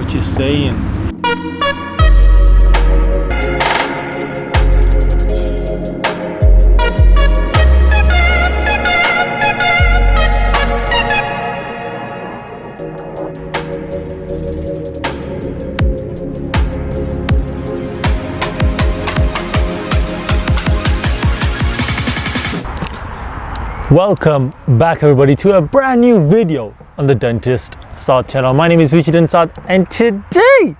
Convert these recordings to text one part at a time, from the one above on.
What you saying? Welcome back everybody to a brand new video on the Dentist Saad channel. My name is Vichit Saad and today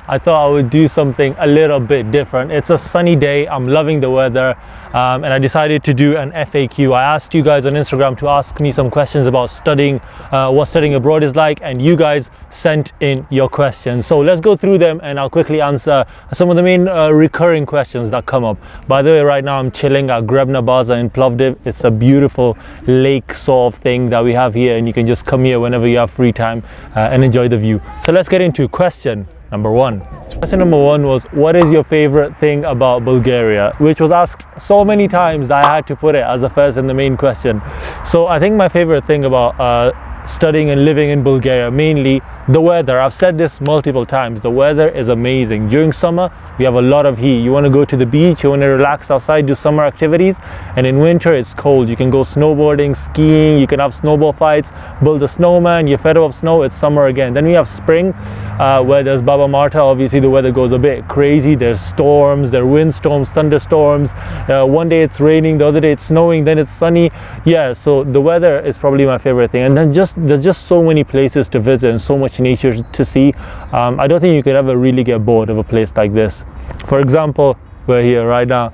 I thought I would do something a little bit different. It's a sunny day, I'm loving the weather, and I decided to do an FAQ. I asked you guys on Instagram to ask me some questions about studying, what studying abroad is like, and you guys sent in your questions. So let's go through them and I'll quickly answer some of the main recurring questions that come up. By the way, right now I'm chilling at Grebna Baza in Plovdiv. It's a beautiful lake sort of thing that we have here, and you can just come here whenever you have free time and enjoy the view. So let's get into question number one. Question number one was, what is your favorite thing about Bulgaria? Which was asked so many times that I had to put it as the first and the main question. So I think my favorite thing about studying and living in Bulgaria, mainly the weather. I've said this multiple times, the weather is amazing. During summer we have a lot of heat. You want to go to the beach, you want to relax outside, do summer activities, and in winter it's cold. You can go snowboarding, skiing, you can have snowball fights, build a snowman, you're fed up of snow, it's summer again. Then we have spring where there's Baba Marta. Obviously the weather goes a bit crazy, there's storms, there are windstorms, thunderstorms. One day it's raining, the other day it's snowing, then it's sunny. Yeah, so the weather is probably my favorite thing. And then there's just so many places to visit and so much nature to see. I don't think you could ever really get bored of a place like this. For example, we're here right now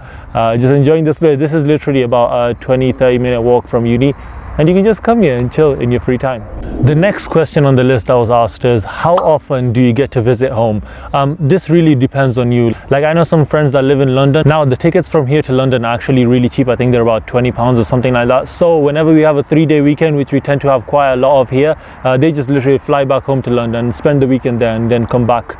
just enjoying this place. This is literally about a 20-30 minute walk from uni, and you can just come here and chill in your free time. The next question on the list I was asked is, how often do you get to visit home? This really depends on you. Like, I know some friends that live in London. Now the tickets from here to London are actually really cheap. I think they're about £20 or something like that. So whenever we have a 3-day weekend, which we tend to have quite a lot of here, they just literally fly back home to London, spend the weekend there, and then come back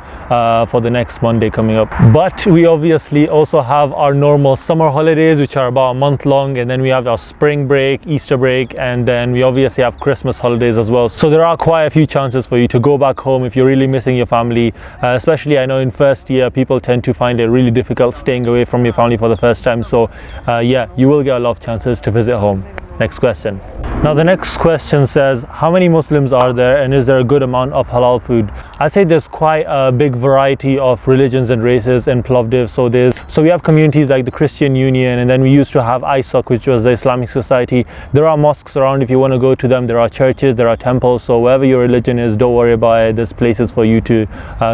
for the next Monday coming up. But we obviously also have our normal summer holidays, which are about a month long, and then we have our spring break, Easter break, and then we obviously have Christmas holidays as well. So there are quite a few chances for you to go back home if you're really missing your family. Especially I know in first year people tend to find it really difficult staying away from your family for the first time. So yeah, you will get a lot of chances to visit home. Next question. Now the next question says, how many Muslims are there and is there a good amount of halal food? I'd say there's quite a big variety of religions and races in Plovdiv. So we have communities like the Christian Union, and then we used to have ISOC, which was the Islamic Society. There are mosques around if you want to go to them. There are churches, there are temples. So wherever your religion is, don't worry about it. There's places for you to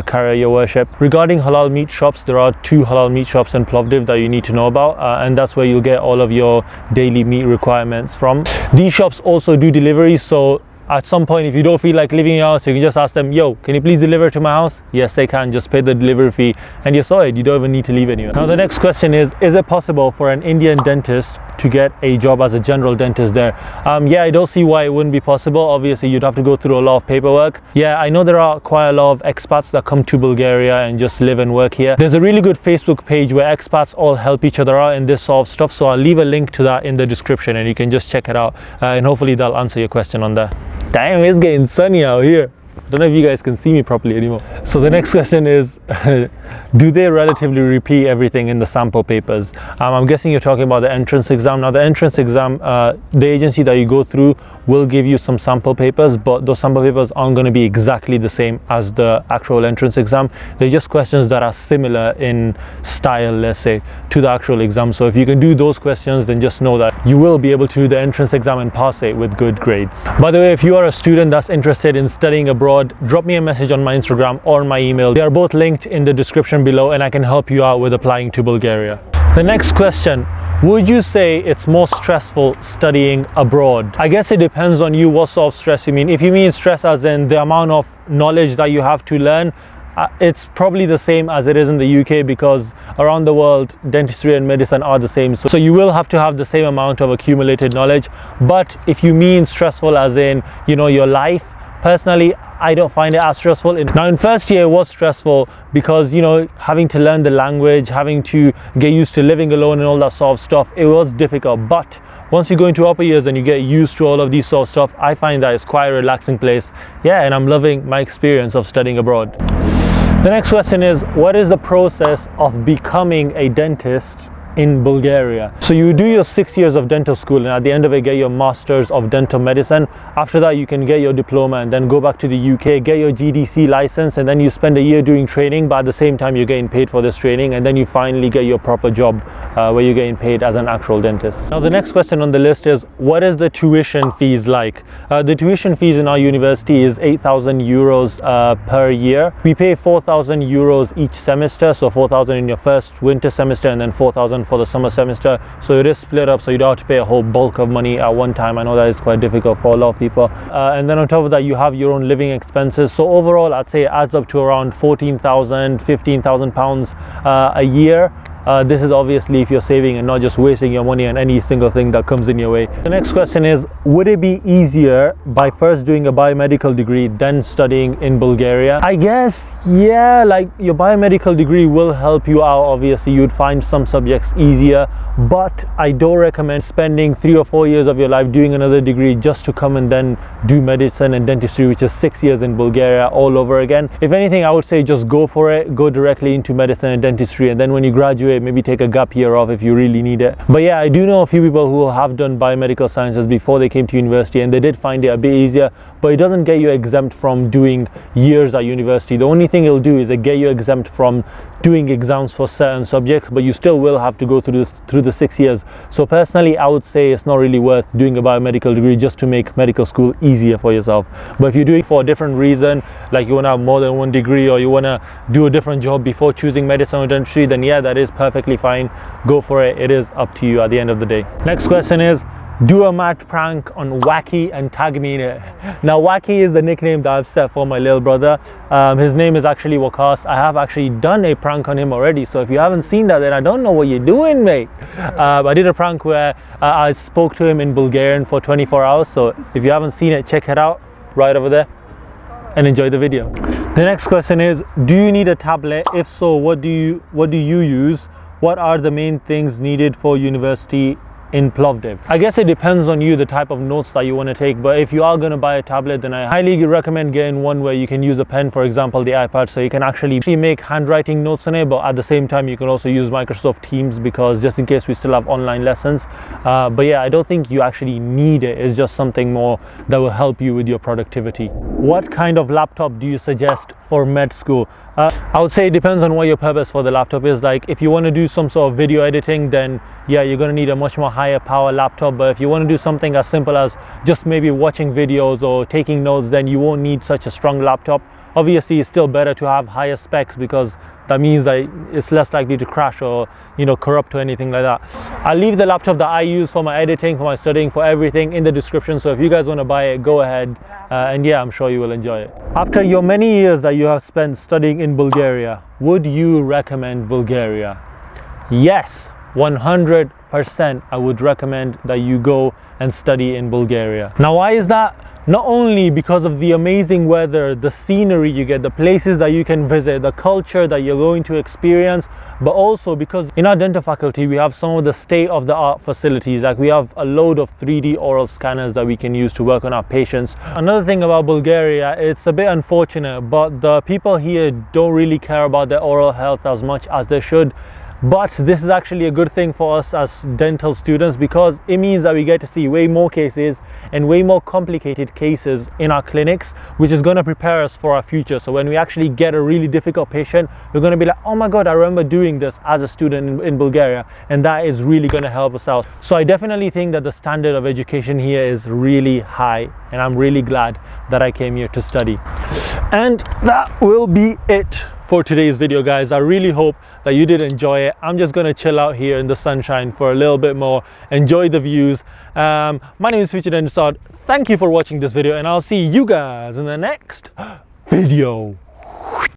carry your worship. Regarding halal meat shops, there are 2 halal meat shops in Plovdiv that you need to know about, and that's where you'll get all of your daily meat requirements from. These shops also do delivery, so at some point if you don't feel like leaving your house, you can just ask them, yo, can you please deliver to my house? Yes, they can. Just pay the delivery fee and you're sorted. You don't even need to leave anywhere. Now the next question is it possible for an Indian dentist to get a job as a general dentist there? Yeah, I don't see why it wouldn't be possible. Obviously you'd have to go through a lot of paperwork. Yeah, I know there are quite a lot of expats that come to Bulgaria and just live and work here. There's a really good Facebook page where expats all help each other out in this sort of stuff, so I'll leave a link to that in the description and you can just check it out, and hopefully that'll answer your question on there. Damn, it's getting sunny out here. I don't know if you guys can see me properly anymore. So the next question is, do they relatively repeat everything in the sample papers? I'm guessing you're talking about the entrance exam. Now the entrance exam, the agency that you go through will give you some sample papers, but those sample papers aren't going to be exactly the same as the actual entrance exam. They're just questions that are similar in style, let's say, to the actual exam. So if you can do those questions, then just know that you will be able to do the entrance exam and pass it with good grades. By the way, if you are a student that's interested in studying abroad, drop me a message on my Instagram or my email. They are both linked in the description below and I can help you out with applying to Bulgaria. The next question, would you say it's more stressful studying abroad? I guess it depends on you what sort of stress you mean. If you mean stress as in the amount of knowledge that you have to learn, it's probably the same as it is in the UK, because around the world dentistry and medicine are the same, so you will have to have the same amount of accumulated knowledge. But if you mean stressful as in, you know, your life, personally I don't find it as stressful. Now in first year it was stressful because, you know, having to learn the language, having to get used to living alone and all that sort of stuff, it was difficult. But once you go into upper years and you get used to all of these sort of stuff, I find that it's quite a relaxing place. Yeah, and I'm loving my experience of studying abroad. The next question is, what is the process of becoming a dentist in Bulgaria? So you do your 6 years of dental school, and at the end of it get your masters of dental medicine. After that you can get your diploma and then go back to the UK, get your GDC license, and then you spend a year doing training, but at the same time you're getting paid for this training, and then you finally get your proper job where you're getting paid as an actual dentist. Now the next question on the list is, what is the tuition fees like? The tuition fees in our university is 8,000 euros per year. We pay 4,000 euros each semester, so 4,000 in your first winter semester and then 4,000 for the summer semester. So it is split up, so you don't have to pay a whole bulk of money at one time. I know that is quite difficult for a lot of people. And then on top of that you have your own living expenses. So overall I'd say it adds up to around 14,000, 15,000 pounds a year. This is obviously if you're saving and not just wasting your money on any single thing that comes in your way. The next question is, would it be easier by first doing a biomedical degree then studying in Bulgaria? I guess, yeah, like your biomedical degree will help you out. Obviously you'd find some subjects easier, but I don't recommend spending 3 or 4 years of your life doing another degree just to come and then do medicine and dentistry, which is 6 years in Bulgaria all over again. If anything, I would say just go for it, go directly into medicine and dentistry, and then when you graduate maybe take a gap year off if you really need it. But yeah, I do know a few people who have done biomedical sciences before they came to university, and they did find it a bit easier, but it doesn't get you exempt from doing years at university. The only thing it'll do is it get you exempt from doing exams for certain subjects, but you still will have to go through the 6 years. So personally I would say it's not really worth doing a biomedical degree just to make medical school easier for yourself. But if you're doing it for a different reason, like you want to have more than one degree, or you want to do a different job before choosing medicine or dentistry, then yeah, that is perfectly fine. Go for it. It is up to you at the end of the day. Next question is, do a mad prank on Wacky and tag me in it. Now Wacky is the nickname that I've set for my little brother. His name is actually Wakas. I have actually done a prank on him already, so if you haven't seen that, then I don't know what you're doing, mate. I did a prank where I spoke to him in Bulgarian for 24 hours, so if you haven't seen it, check it out right over there and enjoy the video. The next question is, do you need a tablet? If so, what do you use? What are the main things needed for university in Plovdiv? I guess it depends on you, the type of notes that you want to take, but if you are going to buy a tablet, then I highly recommend getting one where you can use a pen, for example the iPad, so you can actually make handwriting notes on it, but at the same time you can also use Microsoft Teams, because just in case we still have online lessons. But yeah, I don't think you actually need it. It's just something more that will help you with your productivity. What kind of laptop do you suggest for med school? I would say it depends on what your purpose for the laptop is. Like if you want to do some sort of video editing, then yeah, you're going to need a much more higher power laptop. But if you want to do something as simple as just maybe watching videos or taking notes, then you won't need such a strong laptop. Obviously it's still better to have higher specs, because that means that it's less likely to crash or, you know, corrupt or anything like that. I'll leave the laptop that I use for my editing, for my studying, for everything in the description, so if you guys want to buy it, go ahead, and yeah, I'm sure you will enjoy it. After your many years that you have spent studying in Bulgaria, would you recommend Bulgaria? Yes, 100% I would recommend that you go and study in Bulgaria. Now why is that? Not only because of the amazing weather, the scenery you get, the places that you can visit, the culture that you're going to experience, but also because in our dental faculty we have some of the state-of-the-art facilities. Like we have a load of 3D oral scanners that we can use to work on our patients. Another thing about Bulgaria, it's a bit unfortunate, but the people here don't really care about their oral health as much as they should. But this is actually a good thing for us as dental students, because it means that we get to see way more cases and way more complicated cases in our clinics, which is going to prepare us for our future. So when we actually get a really difficult patient, we're going to be like, oh my god, I remember doing this as a student in Bulgaria, and that is really going to help us out. So I definitely think that the standard of education here is really high, and I'm really glad that I came here to study. And that will be it for today's video, guys. I really hope that you did enjoy it. I'm just gonna chill out here in the sunshine for a little bit more, enjoy the views. My name is Future Dentist Saad. Thank you for watching this video, and I'll see you guys in the next video.